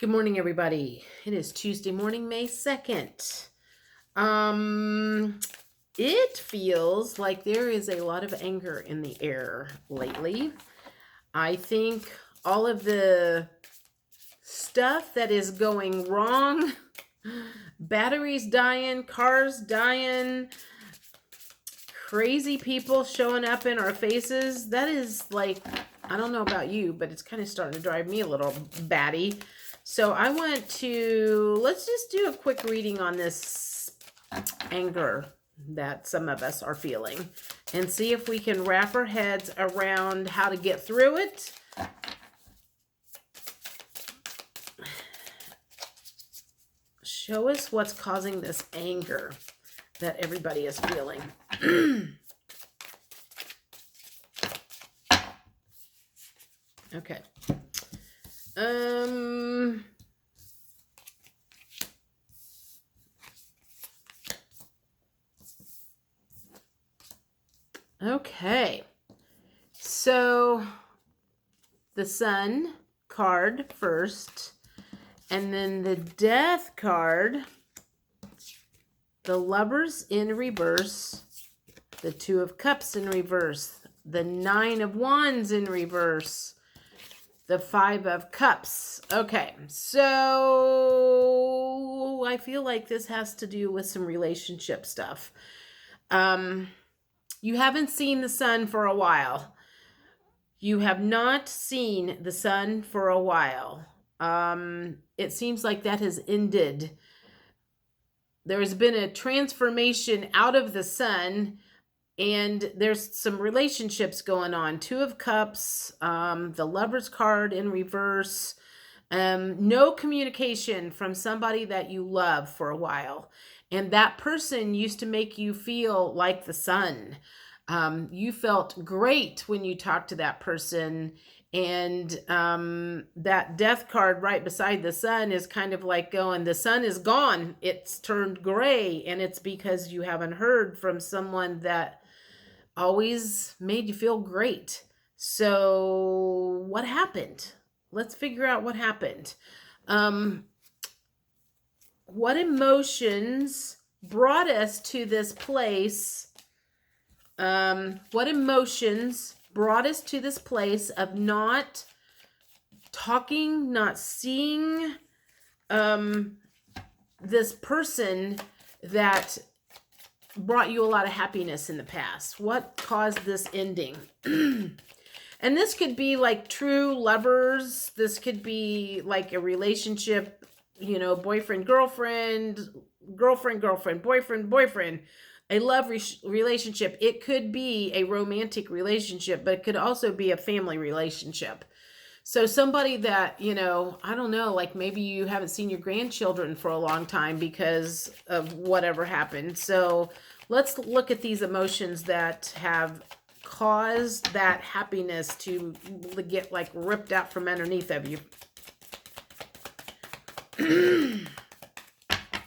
Good morning, everybody. It is Tuesday morning, May 2nd. It feels like there is a lot of anger in the air lately. I think all of the stuff that is going wrong, batteries dying, cars dying, crazy people showing up in our faces, that is like, I don't know about you, but it's kind of starting to drive me a little batty. So I want to, let's just do a quick reading on this anger that some of us are feeling and see if we can wrap our heads around how to get through it. Show us what's causing this anger that everybody is feeling. Okay. Okay. So the Sun card first, and then the Death card, the Lovers in reverse, the Two of Cups in reverse, the Nine of Wands in reverse, the Five of Cups. Okay, so I feel like this has to do with some relationship stuff. You haven't seen the Sun for a while. You have not seen the Sun for a while. It seems like that has ended. There has been a transformation out of the Sun, and there's some relationships going on. Two of Cups, the Lover's card in reverse. No communication from somebody that you love for a while. And that person used to make you feel like the sun. You felt great when you talked to that person. And that Death card right beside the Sun is kind of like going, the sun is gone. It's turned gray. And it's because you haven't heard from someone that always made you feel great. So what happened? Let's figure out what happened. What emotions brought us to this place? What emotions brought us to this place of not talking, not seeing this person that brought you a lot of happiness in the past? What caused this ending? And this could be like true lovers. This could be like a relationship, boyfriend, girlfriend, boyfriend, boyfriend, a love relationship. It could be a romantic relationship, but it could also be a family relationship. So somebody that, I don't know, like maybe you haven't seen your grandchildren for a long time because of whatever happened. So let's look at these emotions that have caused that happiness to get like ripped out from underneath of you.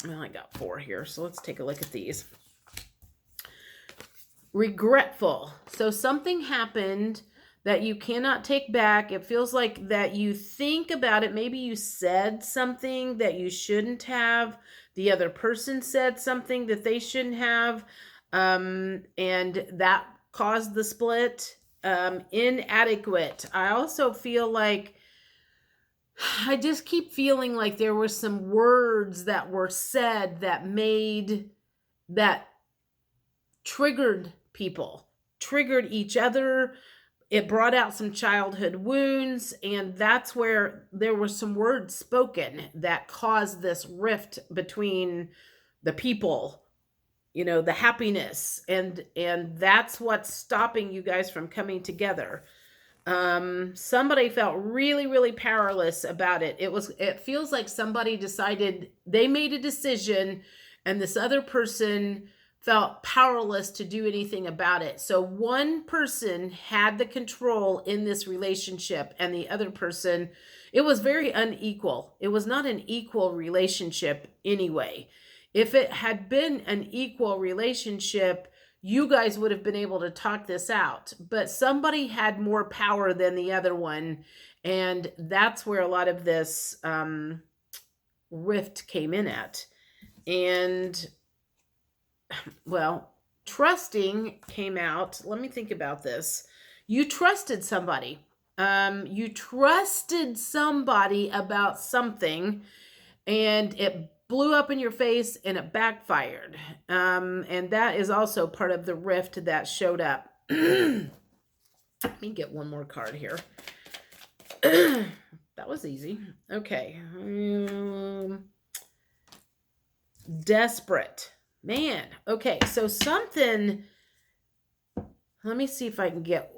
Well, I got 4 here, so let's take a look at these. Regretful. So something happened that you cannot take back. It feels like that you think about it. Maybe you said something that you shouldn't have. The other person said something that they shouldn't have. And that caused the split. Inadequate. I also feel like I just keep feeling like there were some words that were said that triggered people, triggered each other. It brought out some childhood wounds, and that's where there were some words spoken that caused this rift between the people, the happiness, and that's what's stopping you guys from coming together. Somebody felt really, really powerless about it. It feels like somebody decided, they made a decision, and this other person felt powerless to do anything about it. So one person had the control in this relationship, and the other person, it was very unequal. It was not an equal relationship anyway. If it had been an equal relationship, you guys would have been able to talk this out. But somebody had more power than the other one, And that's where a lot of this rift came in at. And, well, trusting came out. Let me think about this. You trusted somebody. You trusted somebody about something, and it blew up in your face and it backfired. And that is also part of the rift that showed up. Let me get one more card here. That was easy. Okay. Desperate. Man. Okay. So something. Let me see if I can get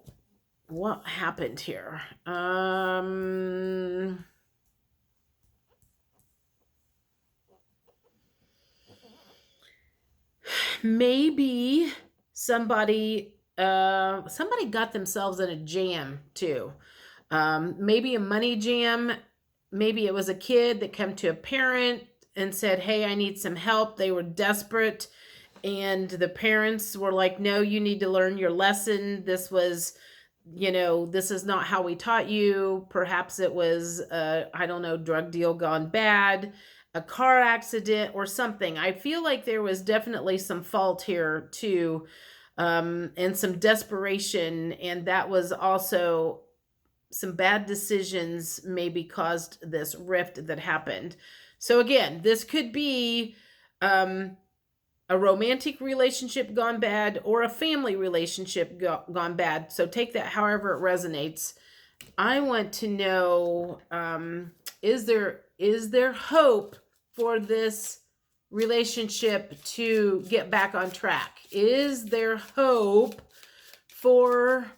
what happened here. Maybe somebody got themselves in a jam too. Maybe a money jam. Maybe it was a kid that came to a parent and said, hey, I need some help. They were desperate, and the parents were like, no, you need to learn your lesson. This was, this is not how we taught you. Perhaps it was I don't know, drug deal gone bad, a car accident or something. I feel like there was definitely some fault here too, and some desperation, and that was also some bad decisions maybe caused this rift that happened. So again, this could be a romantic relationship gone bad or a family relationship gone bad. So take that however it resonates. I want to know, is there hope for this relationship to get back on track? Is there hope for,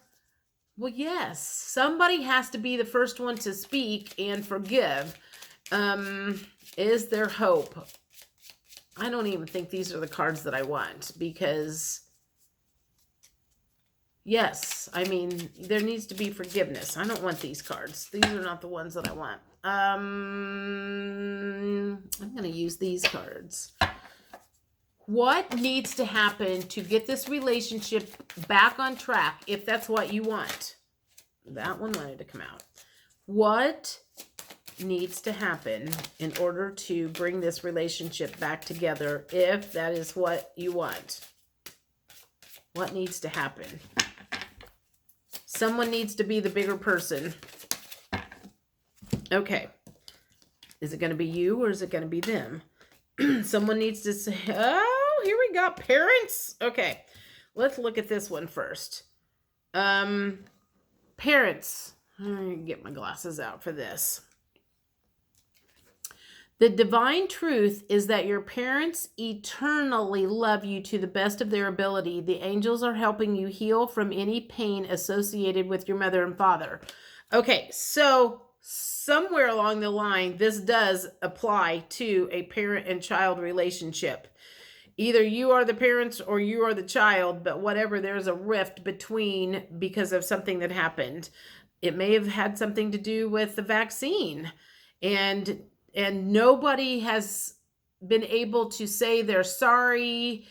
well, yes, somebody has to be the first one to speak and forgive. Is there hope? I don't even think these are the cards that I want, because yes, I mean, there needs to be forgiveness. I don't want these cards. These are not the ones that I want. I'm going to use these cards. What needs to happen to get this relationship back on track, if that's what you want? That one wanted to come out. What needs to happen in order to bring this relationship back together, if that is what you want? What needs to happen? Someone needs to be the bigger person. Okay. Is it going to be you, or is it going to be them? Someone needs to say, oh, here we go. Parents. Okay. Let's look at this one first. Parents. Let me get my glasses out for this. The divine truth is that your parents eternally love you to the best of their ability. The angels are helping you heal from any pain associated with your mother and father. Okay, so somewhere along the line, this does apply to a parent and child relationship. Either you are the parents or you are the child, but whatever, there's a rift between because of something that happened. It may have had something to do with the vaccine, and nobody has been able to say they're sorry,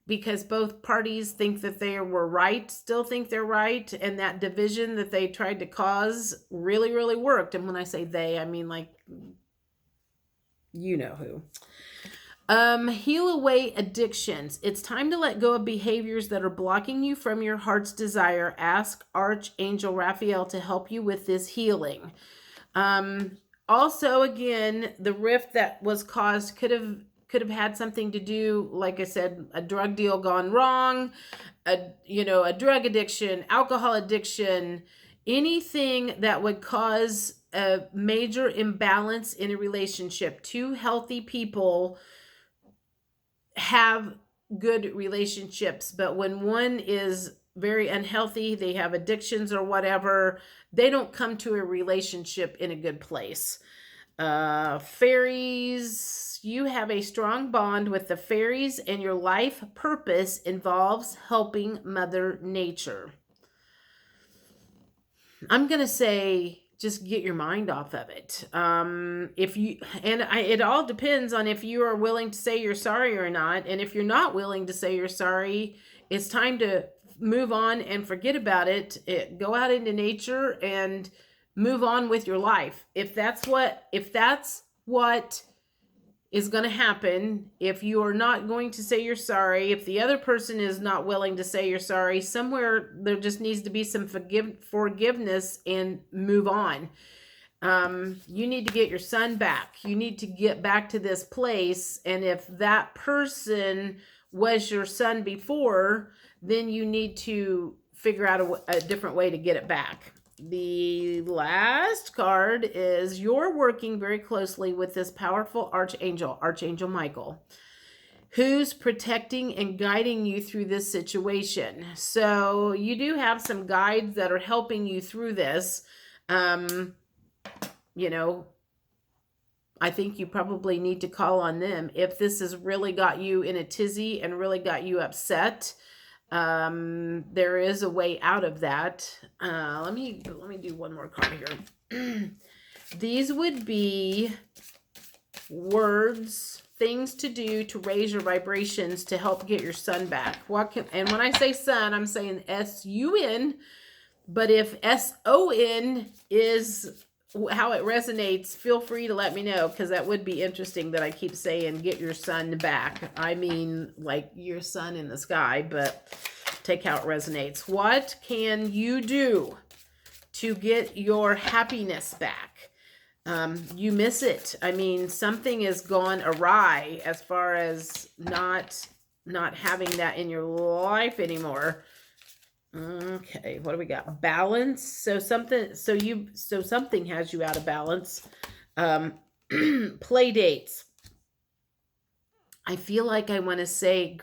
because both parties think that they were right, still think they're right, and that division that they tried to cause really, really worked. And when I say they, I mean, like, you know who. Heal away addictions. It's time to let go of behaviors that are blocking you from your heart's desire. Ask Archangel Raphael to help you with this healing. Also, again, the rift that was caused could have had something to do, like I said, a drug deal gone wrong, a drug addiction, alcohol addiction, anything that would cause a major imbalance in a relationship. Two healthy people have good relationships, but when one is very unhealthy, they have addictions or whatever, they don't come to a relationship in a good place. Fairies, you have a strong bond with the fairies, and your life purpose involves helping Mother Nature. I'm going to say, just get your mind off of it. It all depends on if you are willing to say you're sorry or not. And if you're not willing to say you're sorry, it's time to move on and forget about it. Go out into nature and move on with your life. If that's what is going to happen, if you are not going to say you're sorry, if the other person is not willing to say you're sorry, somewhere there just needs to be some forgiveness and move on. You need to get your son back. You need to get back to this place. And if that person was your son before, then you need to figure out a different way to get it back. The last card is you're working very closely with this powerful archangel, Archangel Michael, who's protecting and guiding you through this situation. So you do have some guides that are helping you through this. You know, I think you probably need to call on them if this has really got you in a tizzy and really got you upset. There is a way out of that. Let me do one more card here. These would be words, things to do to raise your vibrations to help get your sun back. And when I say sun, I'm saying S-U-N, but if S-O-N is how it resonates, feel free to let me know, because that would be interesting that I keep saying get your sun back. I mean like your sun in the sky, but take how it resonates. What can you do to get your happiness back? You miss it. I mean, something has gone awry as far as not having that in your life anymore. Okay, what do we got? Balance. So something has you out of balance. Play dates. I feel like I want to say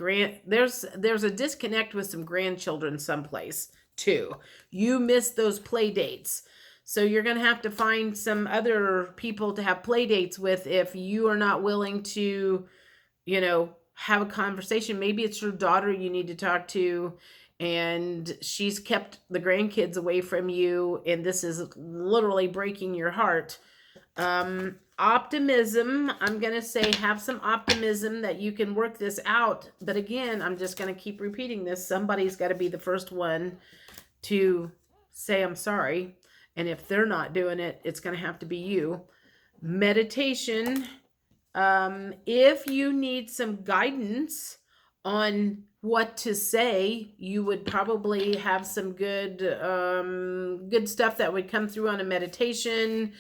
there's a disconnect with some grandchildren someplace too. You miss those play dates. So you're going to have to find some other people to have play dates with if you are not willing to, have a conversation. Maybe it's your daughter you need to talk to, and she's kept the grandkids away from you, and this is literally breaking your heart. Optimism. I'm going to say have some optimism that you can work this out. But again, I'm just going to keep repeating this. Somebody's got to be the first one to say, I'm sorry. And if they're not doing it, it's going to have to be you. Meditation. If you need some guidance on what to say, you would probably have some good stuff that would come through on a meditation.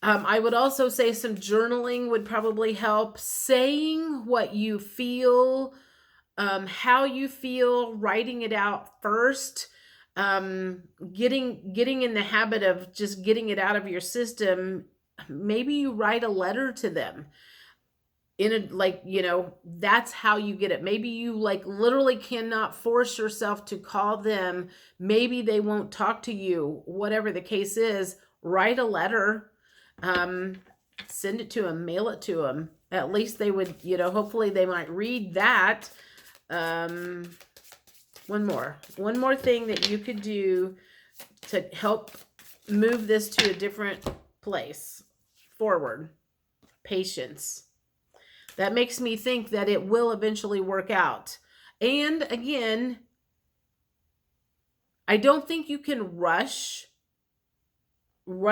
I would also say some journaling would probably help. Saying what you feel, how you feel, writing it out first. Getting in the habit of just getting it out of your system. Maybe you write a letter to them. That's how you get it. Maybe you literally cannot force yourself to call them. Maybe they won't talk to you. Whatever the case is, write a letter. Send it to them, mail it to them. At least they would, hopefully they might read that. One more thing that you could do to help move this to a different place forward. Patience. That makes me think that it will eventually work out. And again, I don't think you can rush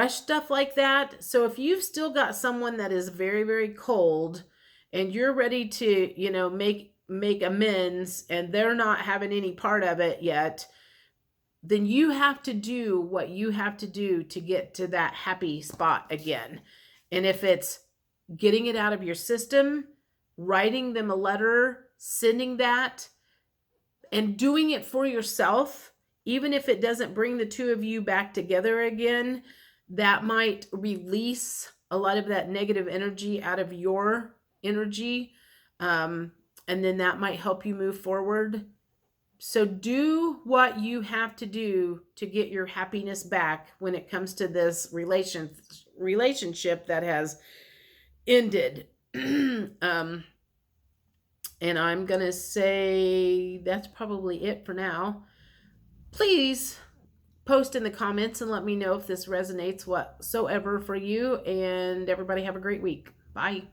stuff like that. So if you've still got someone that is very, very cold and you're ready to, make amends and they're not having any part of it yet, then you have to do what you have to do to get to that happy spot again. And if it's getting it out of your system, writing them a letter, sending that, and doing it for yourself, even if it doesn't bring the two of you back together again, that might release a lot of that negative energy out of your energy. And then that might help you move forward. So do what you have to do to get your happiness back when it comes to this relationship that has ended. And I'm going to say that's probably it for now. Please post in the comments and let me know if this resonates whatsoever for you. And everybody have a great week. Bye.